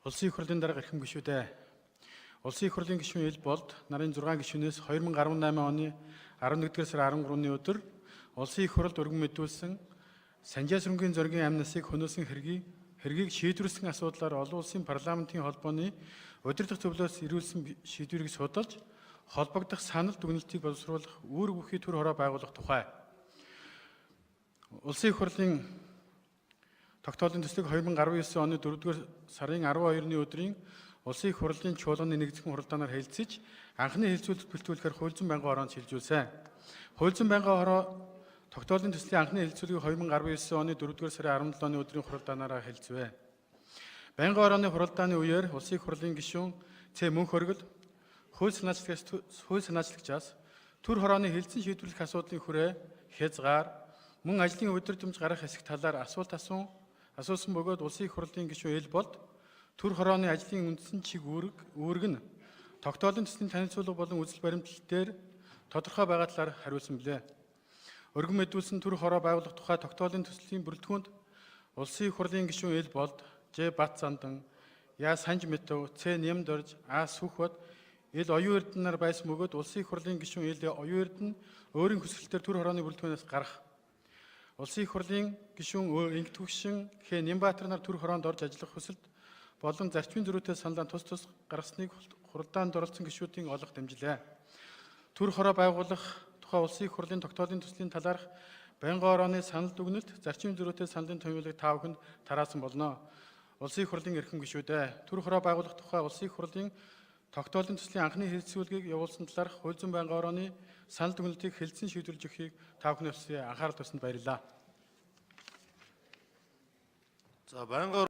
Улсын их хурлын дарга эрхэм гишүүдээ. Улсын их хурлын гишүүн ил болд нарын 6 гишүүнээс 2018 оны 11-р сарын 13-ны өдөр улсын их хурлд өргөн мэдүүлсэн Санжаасрынгийн зоригийн амнасыг хөнөөсөн хэргийг шийдвэрлсэн асуудлаар олон улсын парламентын холбооны удирдах зөвлөлөөс ирүүлсэн шийдвэрийг судалж холбогдох санал дүгнэлтийг боловсруулах үүрэг бүхий төр хороо байгуулах тухай. Улсын их хурлын тогтоолын төслийг 2019 оны 4-р сарын 12-ны өдрийн Улсын их хурлын чуулганы нэгдсэн хуралдаанаар хэлэлцэж анхны хэлэлцүүлэлт бэлтгүүлэхээр Хуульзан байнгын хороонд шилжүүлсэн. Хуульзан байнгын хороо тогтоолын төслийн анхны хэлэлцүүлгийг 2019 оны 4-р сарын 17-ны өдрийн хуралдаанаараа хэлэлцвэ. Байнгын хорооны хуралдааны үеэр Улсын их хурлын гишүүн Ц. Мөнх Оргил хууль санаачлагчаас төр хорооны хэлэлцэн шийдвэрлэх асуудлын хүрээ хязгаар мөн ажлын удирдамж гарах хэсэг талаар асуусан бөгөөд Улсын их хурлын гишүүн ил болд төр хорооны ажлын үндсэн чиг үүрэг нь тогтоолын төслийн танилцуулга болон үзэл баримтлал дээр тодорхой байгаа талаар хариулсан билээ. Өргөн мэдүүлсэн төр хороо байгуулах тухай тогтоолын төслийн бүрэлдэхүүнд Улсын их хурлын гишүүн ил болд Ж. Бат Зандан, Я. Санж Мэтв, Ц. Нямдорж, А. Сүхбат ил оюун эрдэнээр байсан бөгөөд Улсын их хурлын гишүүн ил оюун эрдэнэ өөрийн хүсэлтээр төр хорооны бүрэлдэхүүнээс гарах. Улсын их хурлын гишүүн Инг Түгшин Х. Нямбаатар нар төр хороонд орж ажиллах хүсэлт болон зарчмын зөрүүтэй саналаа тус гаргасныг хуралдаанд оролцсон гишүүдийн олох дэмжлээ. Төр хороо байгуулах тухай Улсын их хурлын тогтоолын төслийн талаарх байнгын хорооны санал дүгнэлт, зарчмын зөрүүтэй саналын томьёолыг та бүхэнд тараасан болно. Улсын их хурлын эрхэм гишүүдээ төр хороо байгуулах тухай Улсын их хурлын тогтоолын төслийн анхны хэлэлцүүлгийг явуулсан талаарх Хуульзан байнгын хорооны санал дүгнэлтийг хэлэлцэн шийдвэрлэж өгөхийг та бүхний анхаарал тавьсанд баярлалаа. За байнгын